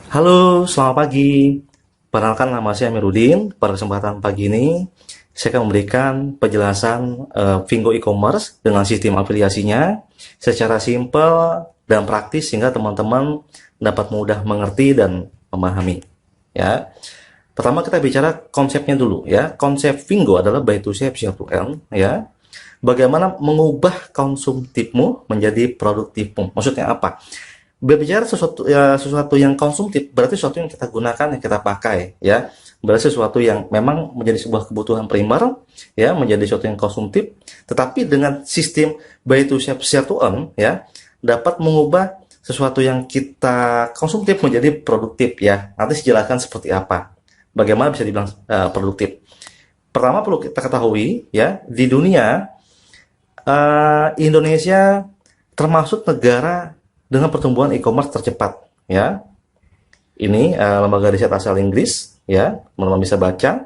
Halo, selamat pagi. Perkenalkan nama saya Amiruddin. Pada kesempatan pagi ini, saya akan memberikan penjelasan Vingo e-commerce dengan sistem afiliasinya secara simpel dan praktis sehingga teman-teman dapat mudah mengerti dan memahami. Ya, pertama kita bicara konsepnya dulu ya. Konsep Vingo adalah buy to save, sell to earn ya. Bagaimana mengubah konsumtifmu menjadi produktifmu? Maksudnya apa? Berbicara sesuatu yang konsumtif berarti sesuatu yang kita gunakan, yang kita pakai ya, berarti sesuatu yang memang menjadi sebuah kebutuhan primer ya, menjadi sesuatu yang konsumtif, tetapi dengan sistem buy to save, sell to earn ya, dapat mengubah sesuatu yang kita konsumtif menjadi produktif ya. Nanti saya jelaskan seperti apa, bagaimana bisa dibilang produktif. Pertama perlu kita ketahui ya, di dunia Indonesia termasuk negara dengan pertumbuhan e-commerce tercepat ya. Ini lembaga riset asal Inggris ya, teman-teman bisa baca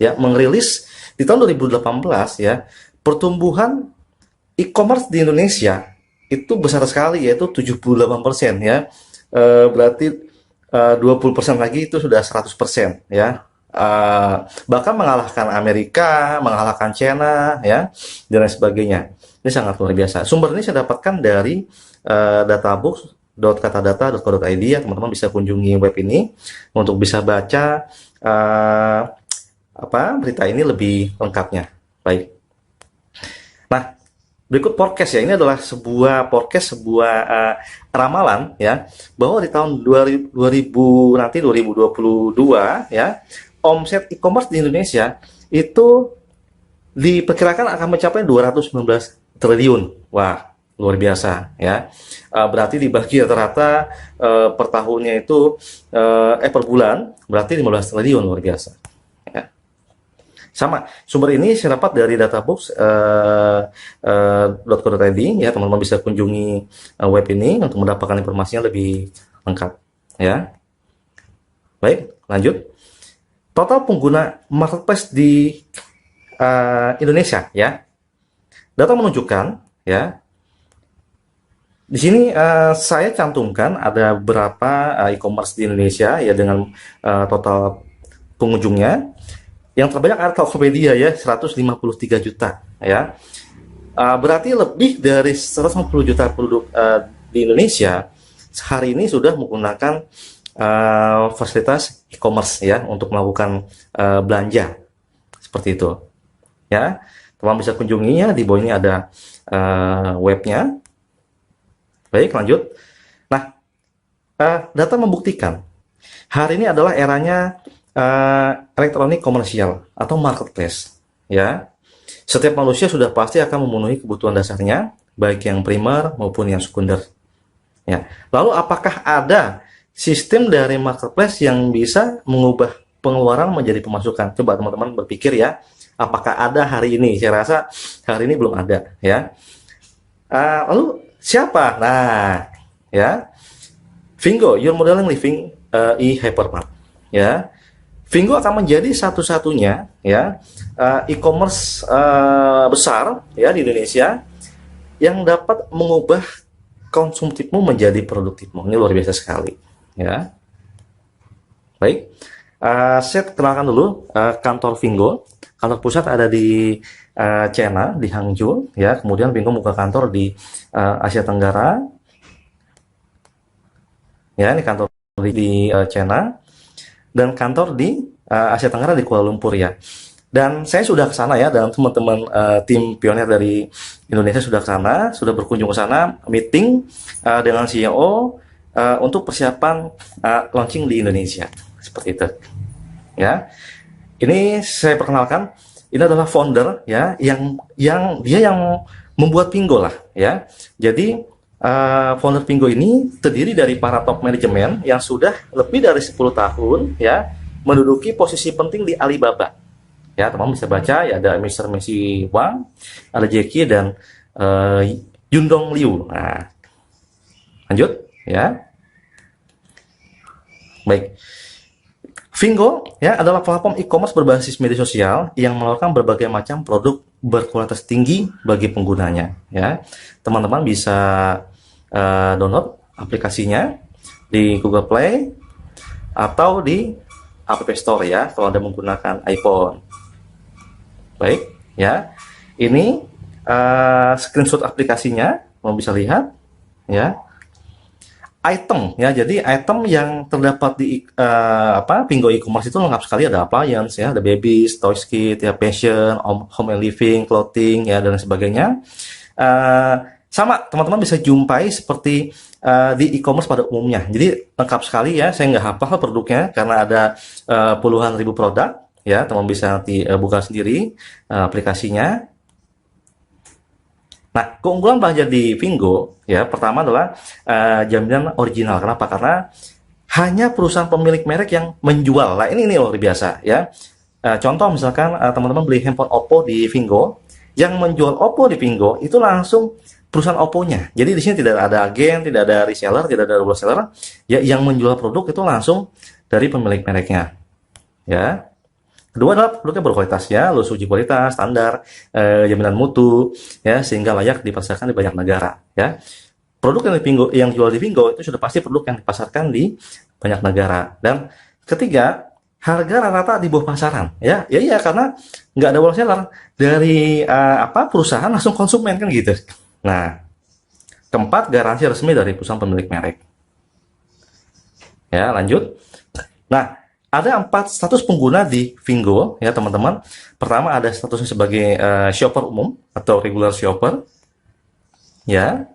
ya, merilis di tahun 2018 ya, pertumbuhan e-commerce di Indonesia itu besar sekali, yaitu 78% ya. Berarti 20% lagi itu sudah 100% ya. Bahkan mengalahkan Amerika, mengalahkan China ya, dan lain sebagainya. Ini sangat luar biasa. Sumber ini saya dapatkan dari databooks.katadata.co.id ya, teman-teman bisa kunjungi web ini untuk bisa baca berita ini lebih lengkapnya. Baik. Nah, berikut forecast ya. Ini adalah sebuah forecast, sebuah ramalan ya, bahwa di tahun 2022 ya, omset e-commerce di Indonesia itu diperkirakan akan mencapai 219 triliun. Wah, luar biasa ya. Berarti dibagi rata-rata per tahunnya itu per bulan berarti 15 triliun, luar biasa. Ya. Sama, sumber ini saya dapat dari databooks.co.id ya, teman-teman bisa kunjungi web ini untuk mendapatkan informasinya lebih lengkap ya. Baik, lanjut. Total pengguna marketplace di Indonesia ya. Data menunjukkan ya, di sini saya cantumkan ada berapa e-commerce di Indonesia ya, dengan total pengunjungnya. Yang terbanyak ada Tokopedia ya, 153 juta ya. Berarti lebih dari 150 juta penduduk di Indonesia hari ini sudah menggunakan fasilitas e-commerce ya, untuk melakukan belanja seperti itu ya. Teman bisa kunjunginya, di bawah ini ada webnya. Baik, lanjut. Nah, data membuktikan hari ini adalah eranya elektronik komersial atau marketplace ya. Setiap manusia sudah pasti akan memenuhi kebutuhan dasarnya, baik yang primer maupun yang sekunder ya. Lalu apakah ada sistem dari marketplace yang bisa mengubah pengeluaran menjadi pemasukan? Coba teman-teman berpikir ya, apakah ada hari ini? Saya rasa hari ini belum ada ya. Lalu siapa? Nah ya, Vingo, your modeling living e-hypermart ya. Vingo akan menjadi satu-satunya ya e-commerce besar ya di Indonesia yang dapat mengubah konsumtifmu menjadi produktifmu. Ini luar biasa sekali ya. Baik, saya kenalkan dulu kantor Vingo. Kantor pusat ada di China, di Hangzhou ya. Kemudian Vingo buka kantor di Asia Tenggara ya. Ini kantor di China, dan kantor di Asia Tenggara di Kuala Lumpur ya. Dan saya sudah ke sana ya, dan teman-teman tim pionir dari Indonesia sudah ke sana, sudah berkunjung ke sana, meeting dengan CEO untuk persiapan launching di Indonesia. Seperti itu. Ya. Ini saya perkenalkan, ini adalah founder ya, yang dia yang membuat Vingo lah ya. Jadi founder Vingo ini terdiri dari para top manajemen yang sudah lebih dari 10 tahun ya menduduki posisi penting di Alibaba. Ya, teman bisa baca ya, ada Mr. Messi Wang, ada Jackie dan Yundong Liu. Nah, lanjut ya. Baik. Vingo ya adalah platform e-commerce berbasis media sosial yang menawarkan berbagai macam produk berkualitas tinggi bagi penggunanya ya. Teman-teman bisa download aplikasinya di Google Play atau di App Store ya kalau Anda menggunakan iPhone. Baik, ya. Ini screenshot aplikasinya, mau bisa lihat ya. Item ya, jadi item yang terdapat di Pingo e-commerce itu lengkap sekali, ada appliance ya, ada babies, toys kit ya, fashion, home and living, clothing ya, dan sebagainya. Sama teman-teman bisa jumpai seperti di e-commerce pada umumnya. Jadi lengkap sekali ya. Saya nggak hafal produknya karena ada puluhan ribu produk ya. Teman bisa nanti buka sendiri aplikasinya. Nah, keunggulan belanja di Vingo ya, pertama adalah jaminan original. Kenapa? Karena hanya perusahaan pemilik merek yang menjual. Nah, ini luar biasa ya. Contoh misalkan teman-teman beli handphone Oppo di Vingo, yang menjual Oppo di Vingo itu langsung perusahaan Oppo-nya. Jadi di sini tidak ada agen, tidak ada reseller, tidak ada wholesaler. Ya, yang menjual produk itu langsung dari pemilik mereknya. Ya. Kedua adalah produknya berkualitas ya, lulus uji kualitas, standar, jaminan mutu, ya, sehingga layak dipasarkan di banyak negara. Ya, produk yang jual di Vingo itu sudah pasti produk yang dipasarkan di banyak negara. Dan ketiga, harga rata-rata di bawah pasaran. Ya, ya, karena nggak ada wholesaler dari perusahaan langsung konsumen kan gitu. Nah, keempat, garansi resmi dari perusahaan pemilik merek. Ya, lanjut. Nah, ada 4 status pengguna di Vingo ya teman-teman. Pertama ada statusnya sebagai shopper umum atau regular shopper. Ya.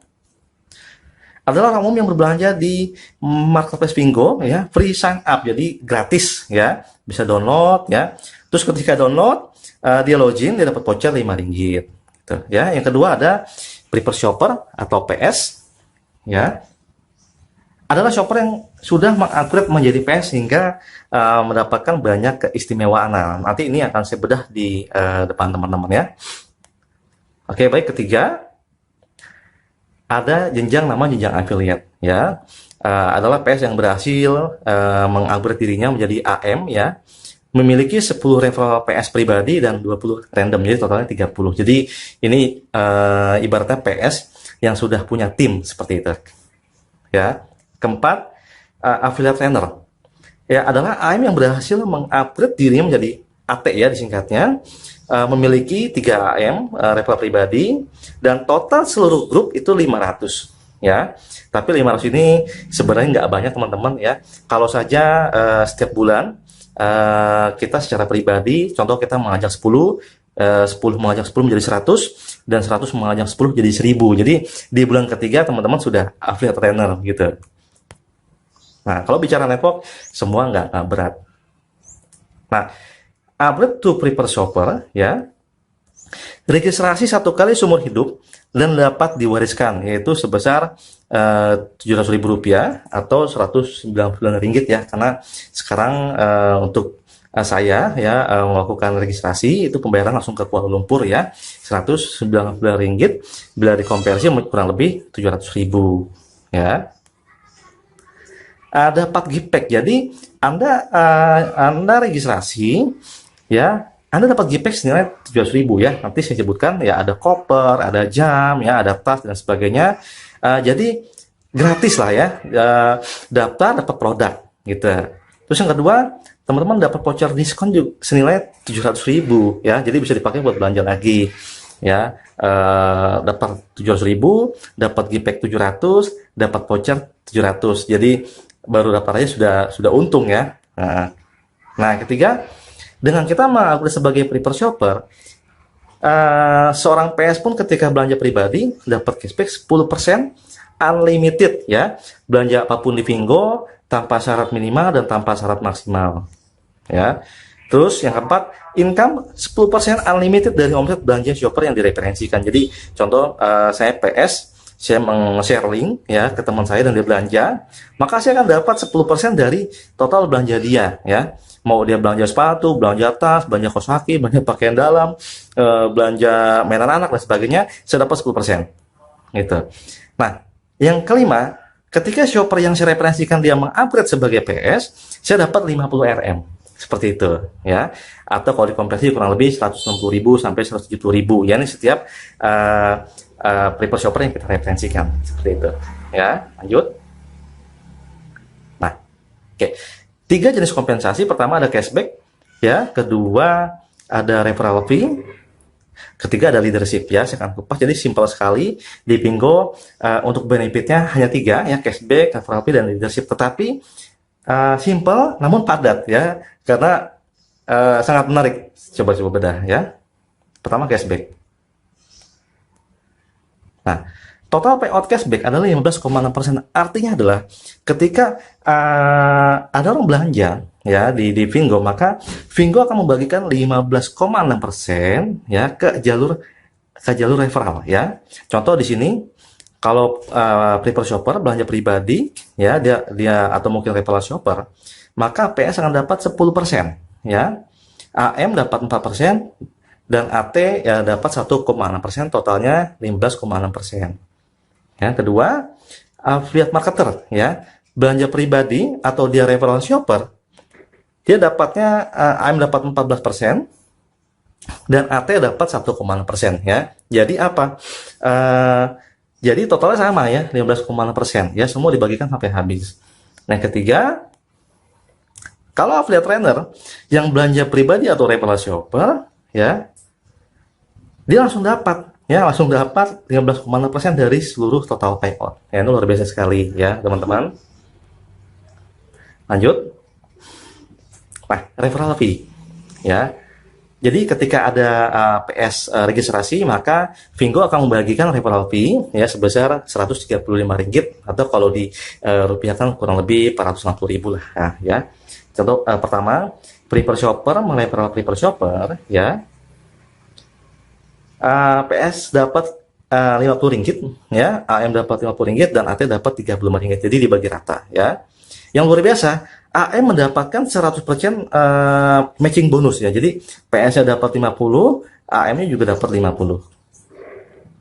Adalah orang umum yang berbelanja di marketplace Vingo ya, free sign up, jadi gratis ya, bisa download ya. Terus ketika download dia login, dia dapat voucher Rp5 gitu, ya. Yang kedua ada prefer shopper atau PS ya. Adalah shopper yang sudah mengupgrade menjadi PS hingga mendapatkan banyak keistimewaan. Nah, nanti ini akan saya bedah di depan teman-teman ya. Oke, baik. Ketiga, ada jenjang affiliate ya. Adalah PS yang berhasil mengupgrade dirinya menjadi AM ya. Memiliki 10 referral PS pribadi dan 20 random, jadi totalnya 30. Jadi ini ibaratnya PS yang sudah punya tim seperti itu. Ya. Keempat, affiliate trainer. Ya, adalah AM yang berhasil mengupgrade dirinya menjadi AT ya disingkatnya. Memiliki 3 AM referral pribadi dan total seluruh grup itu 500 ya. Tapi 500 ini sebenarnya nggak banyak teman-teman ya. Kalau saja setiap bulan kita secara pribadi, contoh kita mengajak 10 mengajak 10 menjadi 100 dan 100 mengajak 10 jadi 1000. Jadi di bulan ketiga teman-teman sudah affiliate trainer gitu. Nah, kalau bicara network, semua nggak berat. Nah, upgrade to prefer shopper, ya, registrasi 1 kali seumur hidup dan dapat diwariskan, yaitu sebesar Rp700.000 atau Rp199 ya, karena sekarang untuk saya ya melakukan registrasi itu pembayaran langsung ke Kuala Lumpur ya, Rp199 bila dikonversi kurang lebih Rp700.000 ya. Ada 4 gift pack. Jadi Anda registrasi ya, Anda dapat gift pack senilai Rp700.000 ya. Nanti saya sebutkan ya, ada koper, ada jam ya, ada tas dan sebagainya. Jadi gratis lah ya. Daftar dapat produk gitu. Terus yang kedua, teman-teman dapat voucher diskon juga senilai Rp700.000 ya. Jadi bisa dipakai buat belanja lagi ya. Dapat Rp700.000, dapat gift pack 700, dapat voucher 700. Jadi baru daftar aja sudah untung ya. Nah, ketiga, dengan kita mengupgrade sebagai prefer shopper, seorang PS pun ketika belanja pribadi dapat cashback 10% unlimited ya. Belanja apapun di Vingo tanpa syarat minimal dan tanpa syarat maksimal ya. Terus yang keempat, income 10% unlimited dari omset belanja shopper yang direferensikan. Jadi contoh saya PS, saya meng-share link ya ke teman saya dan dia belanja, maka saya akan dapat 10% dari total belanja dia ya. Mau dia belanja sepatu, belanja tas, belanja kaos kaki, belanja pakaian dalam, belanja mainan anak dan sebagainya, saya dapat 10% gitu. Nah, yang kelima, ketika shopper yang saya referensikan dia mengupgrade sebagai PS, saya dapat 50 RM. Seperti itu ya. Atau kalau dikonversi kurang lebih 160.000 sampai 170.000 ya, ini setiap prefer shopper yang kita referensikan seperti itu ya. Lanjut. Nah, oke. Tiga jenis kompensasi. Pertama ada cashback, ya. Kedua ada referral fee. Ketiga ada leadership, ya. Saya akan kupas. Jadi simpel sekali di Pingo. Untuk benefitnya hanya tiga, ya, cashback, referral fee, dan leadership. Tetapi simple namun padat, ya, karena sangat menarik. Coba bedah, ya. Pertama cashback. Nah, total payout cashback adalah 15,6%. Artinya adalah ketika ada orang belanja, ya, di Vingo, maka Vingo akan membagikan 15,6%, ya, ke jalur referral, ya. Contoh di sini, kalau prefer shopper belanja pribadi, ya, dia atau mungkin referral shopper, maka PS akan dapat 10%, ya. AM dapat 4%, dan AT ya dapat 1,6%, totalnya 15,6%. Ya, kedua, affiliate marketer, ya, belanja pribadi atau dia referral shopper, dia dapatnya AM dapat 14% dan AT dapat 1,6%, ya. Jadi apa? Jadi totalnya sama, ya, 15,6%, ya, semua dibagikan sampai habis. Nah, ketiga, kalau affiliate trainer yang belanja pribadi atau referral shopper, ya, dia langsung dapat, ya, 15,6% dari seluruh total payout. Ya, ini luar biasa sekali, ya, teman-teman. Lanjut. Nah, referral fee, ya. Jadi ketika ada PS registrasi, maka Vingo akan membagikan referral fee, ya, sebesar Rp135, atau kalau di rupiahkan kurang lebih 460.000 lah, nah, ya. Contoh pertama, prefer shopper mereferral prefer shopper, ya. PS dapat Rp50, ya, AM dapat Rp50 dan AT dapat Rp35, jadi dibagi rata, ya. Yang luar biasa, AM mendapatkan 100% matching bonus, ya. Jadi PS-nya dapat 50, AM-nya juga dapat 50.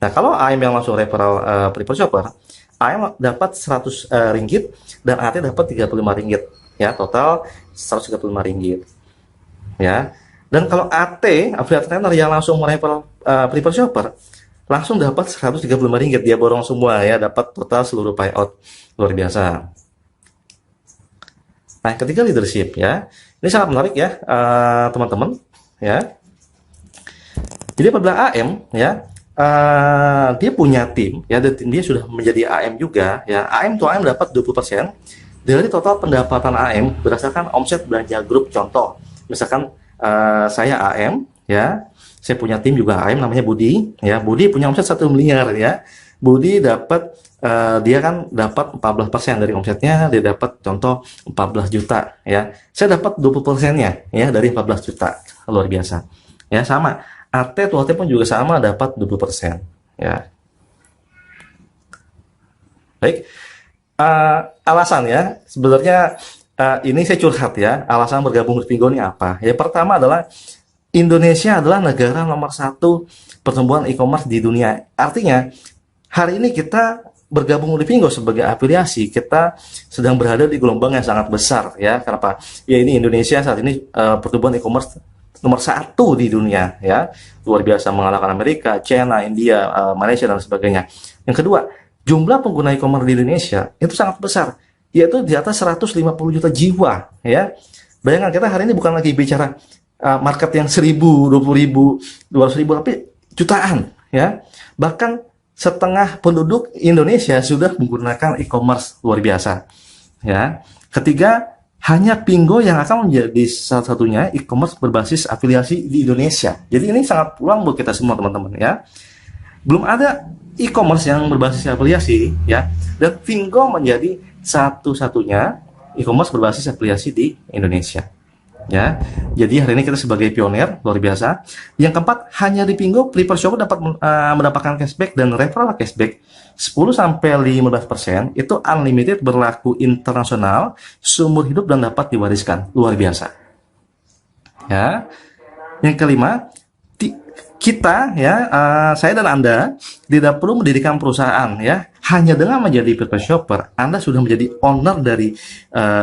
Nah, kalau AM yang langsung referral prefer shopper, AM dapat Rp100 dan AT dapat Rp35, ya, total Rp135, ya. Dan kalau AT, affiliate trainer yang langsung mereferral prefer shopper, langsung dapat Rp135, dia borong semua, ya, dapat total seluruh payout. Luar biasa. Nah, ketiga leadership, ya. Ini sangat menarik, ya, teman-teman, ya. Jadi apabila AM, ya, dia punya tim, ya, dan tim dia sudah menjadi AM juga, ya. AM tuh AM dapat 20% dari total pendapatan AM berdasarkan omset belanja grup. Contoh, misalkan saya AM, ya, saya punya tim juga AM namanya Budi, ya. Budi punya omset 1 miliar, ya. Budi dapat dia kan dapat 14% dari omsetnya, dia dapat contoh 14 juta, ya. Saya dapat 20%-nya, ya, dari 14 juta. Luar biasa. Ya, sama. AT pun juga sama, dapat 20%, ya. Baik. Alasan, ya, sebenarnya ini saya curhat, ya, alasan bergabung di Vingo ini apa? Ya, pertama adalah Indonesia adalah negara nomor 1 pertumbuhan e-commerce di dunia. Artinya, hari ini kita bergabung di Vingo sebagai afiliasi, kita sedang berada di gelombang yang sangat besar, ya. Kenapa? Ya, ini Indonesia saat ini pertumbuhan e-commerce nomor 1 di dunia, ya. Luar biasa, mengalahkan Amerika, China, India, Malaysia, dan sebagainya. Yang kedua, jumlah pengguna e-commerce di Indonesia itu sangat besar, yaitu di atas 150 juta jiwa, ya. Bayangkan, kita hari ini bukan lagi bicara market yang 1.000, 20.000, 200.000, tapi jutaan, ya. Bahkan setengah penduduk Indonesia sudah menggunakan e-commerce. Luar biasa, ya. Ketiga, hanya Pingo yang akan menjadi salah satunya e-commerce berbasis afiliasi di Indonesia. Jadi ini sangat peluang buat kita semua, teman-teman, ya. Belum ada e-commerce yang berbasis afiliasi, ya, dan Vingo menjadi satu-satunya e-commerce berbasis afiliasi di Indonesia, ya. Jadi hari ini kita sebagai pionir, luar biasa. Yang keempat, hanya di Pingo prefer shopper dapat mendapatkan cashback dan referral cashback 10-15%, itu unlimited, berlaku internasional, seumur hidup, dan dapat diwariskan. Luar biasa, ya. Yang kelima, kita, ya, saya dan Anda tidak perlu mendirikan perusahaan, ya. Hanya dengan menjadi prefer shopper, Anda sudah menjadi owner dari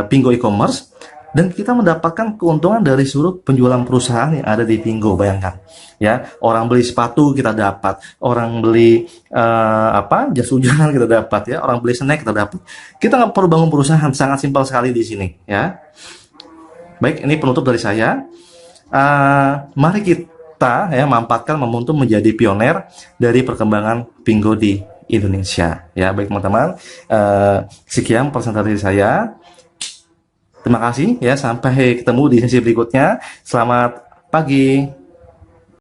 Pingo e-commerce, dan kita mendapatkan keuntungan dari seluruh penjualan perusahaan yang ada di Pingo. Bayangkan, ya, orang beli sepatu kita dapat, orang beli jas hujan kita dapat, ya, orang beli snack kita dapat. Kita nggak perlu bangun perusahaan, sangat simpel sekali di sini, ya. Baik, ini penutup dari saya. Mari kita ya manfaatkan momentum menjadi pioner dari perkembangan Pingo di Indonesia. Ya, baik teman-teman. Sekian presentasi dari saya. Terima kasih ya, sampai ketemu di sesi berikutnya. Selamat pagi.